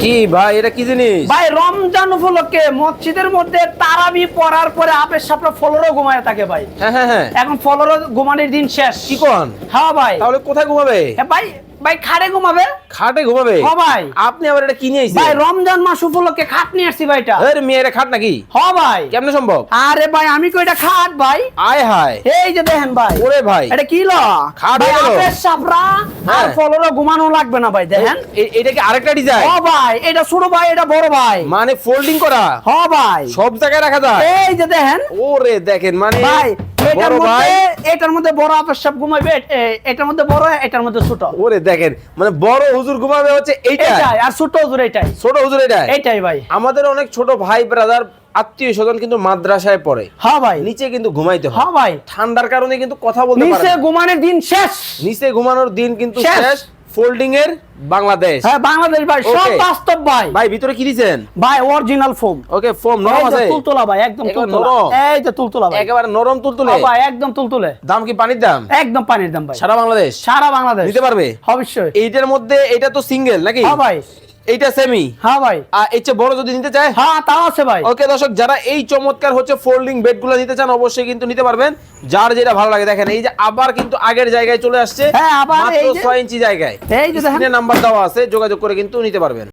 কি ভাই এটা কি জিনিস? ভাই রমজান উপলক্ষে মসজিদের মধ্যে তারাবি পড়ার পরে আপের সাপড়া ফ্লোরও ঘুমায় থাকে ভাই। হ্যাঁ হ্যাঁ হ্যাঁ, এখন ফ্লোরও ঘুমানোর দিন শেষ। কি কোন? হ্যাঁ ভাই। তাহলে কোথায় ঘুমাবে? ভাই ভাই খাটে ঘুমাবে। খাটে ঘুমাবে? হ্যাঁ ভাই। আপনি আবার এটা কিনে আইছেন? ভাই রমজান মাস উপলক্ষে খাট নিয়ে আসছি ভাইটা। আরে মেয়ে এটা খাট নাকি? হ্যাঁ ভাই। কেমনে সম্ভব? আরে ভাই আমি কইটা খাট ভাই। আয় হায়, এই যে দেখেন ভাই। ওরে ভাই এটা কি ল? খাট ভাই হয়ে গেল। আপের সাপড়া আর হ্যাঁ। ফ্লোরও ঘুমানো লাগবে না ভাই, দেখেন। এটা কি আরেকটা ডিজাইন? হ্যাঁ ভাই, এটা ছোট ভাই, এটা বড় ভাই। মানে ফোল্ডিং করা? হ্যাঁ ভাই। সব জায়গায় রাখা যায়? এই যে দেখেন ওরে দেখেন, মানে ভাই এটার বড় ভাই, মধ্যে এটার মধ্যে বড় আপের সাপ ঘুমাবে, এটার মধ্যে বড়, এটার মধ্যে ছোট। ওরে দেখেন, মানে বড় হুজুর ঘুমাবে হচ্ছে এইটা, এটাই, আর ছোট হুজুর এটাই। ছোট হুজুর এটা। এটাই ভাই। আমাদের অনেক ছোট ভাই ব্রাদার আত্মীয় স্বজন কিন্তু মাদ্রাসায় পড়ে, হ্যাঁ ভাই। নিচে কিন্তু ঘুমাইতে হয়। হ্যাঁ ভাই। ঠান্ডার কারণে কিন্তু কথা বলতে পারে নিচে না। ঘুমানোর দিন শেষ। নিচে ঘুমানোর দিন কিন্তু শেষ। শেষ। ফোল্ডিং এর বাংলাদেশ। হ্যাঁ বাংলাদেশ ভাই, সব Okay. বাস্তব ভাই। ভাই ভিতরে কি দিবেন? ভাই অরিজিনাল ফোম। ওকে, ফোম নরম আছে? তুলতুলা ভাই, একদম একেবারে তুলতুলা। নরম? এই যে তুলতুলা ভাই। একেবারে নরম তুলতুলে? হ্যাঁ ভাই, একদম তুলতুলে। দাম কি পানির দাম? একদম পানির দাম ভাই। সারা বাংলাদেশ সারা বাংলাদেশ নিতে পারবে? অবশ্যই। এইটার মধ্যে এটা তো সিঙ্গেল নাকি? হ্যাঁ ভাই। এইটা সেমি, হ্যাঁ ভাই। আর এর চেয়ে বড় যদি নিতে চায়? হ্যাঁ তাও আছে ভাই। ওকে দর্শক, যারা এই চমৎকার হচ্ছে ফোল্ডিং বেডগুলো নিতে চান অবশ্যই কিন্তু নিতে পারবেন, যার যেটা ভালো লাগে। দেখেন এই যে আবার কিন্তু আগের জায়গায় চলে আসছে, হ্যাঁ, আবার মাত্র এই যে- 6 ইঞ্চি জায়গায়। এই যে দেখেন। স্ক্রিনে নাম্বার দেওয়া আছে, যোগাযোগ করে কিন্তু নিতে পারবেন।